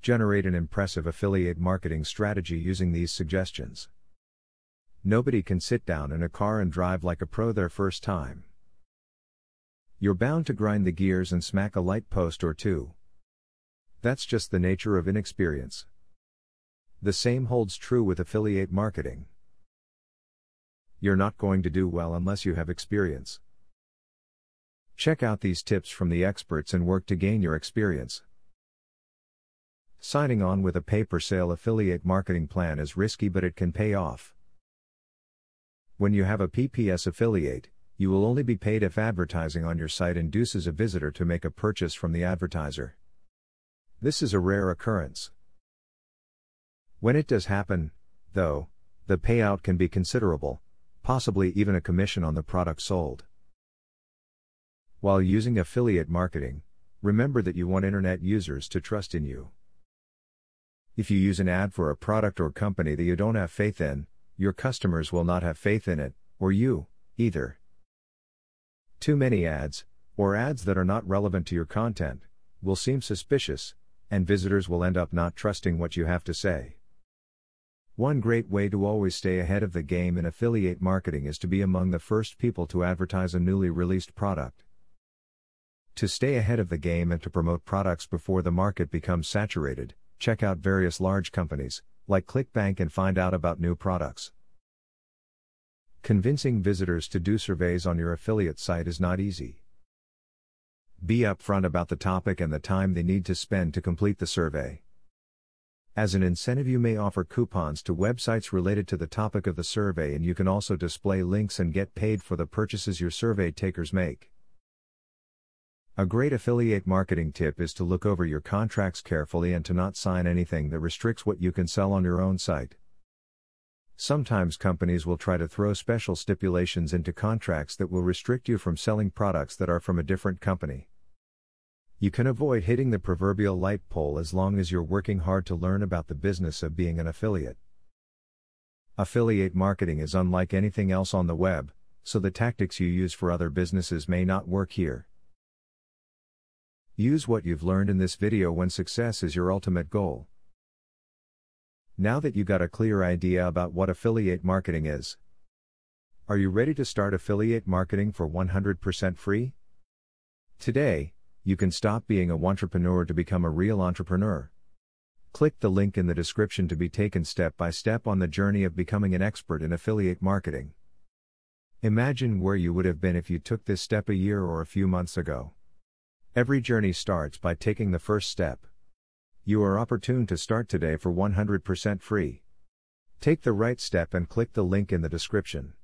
Generate an impressive affiliate marketing strategy using these suggestions. Nobody can sit down in a car and drive like a pro their first time. You're bound to grind the gears and smack a light post or two. That's just the nature of inexperience. The same holds true with affiliate marketing. You're not going to do well unless you have experience. Check out these tips from the experts and work to gain your experience. Signing on with a pay-per-sale affiliate marketing plan is risky, but it can pay off. When you have a PPS affiliate, you will only be paid if advertising on your site induces a visitor to make a purchase from the advertiser. This is a rare occurrence. When it does happen, though, the payout can be considerable, possibly even a commission on the product sold. While using affiliate marketing, remember that you want internet users to trust in you. If you use an ad for a product or company that you don't have faith in, your customers will not have faith in it, or you, either. Too many ads, or ads that are not relevant to your content, will seem suspicious, and visitors will end up not trusting what you have to say. One great way to always stay ahead of the game in affiliate marketing is to be among the first people to advertise a newly released product. To stay ahead of the game and to promote products before the market becomes saturated, check out various large companies, like ClickBank, and find out about new products. Convincing visitors to do surveys on your affiliate site is not easy. Be upfront about the topic and the time they need to spend to complete the survey. As an incentive, you may offer coupons to websites related to the topic of the survey, and you can also display links and get paid for the purchases your survey takers make. A great affiliate marketing tip is to look over your contracts carefully and to not sign anything that restricts what you can sell on your own site. Sometimes companies will try to throw special stipulations into contracts that will restrict you from selling products that are from a different company. You can avoid hitting the proverbial light pole as long as you're working hard to learn about the business of being an affiliate. Affiliate marketing is unlike anything else on the web, so the tactics you use for other businesses may not work here. Use what you've learned in this video when success is your ultimate goal. Now that you got a clear idea about what affiliate marketing is, are you ready to start affiliate marketing for 100% free? Today, you can stop being a wantrepreneur to become a real entrepreneur. Click the link in the description to be taken step by step on the journey of becoming an expert in affiliate marketing. Imagine where you would have been if you took this step a year or a few months ago. Every journey starts by taking the first step. You are opportune to start today for 100% free. Take the right step and click the link in the description.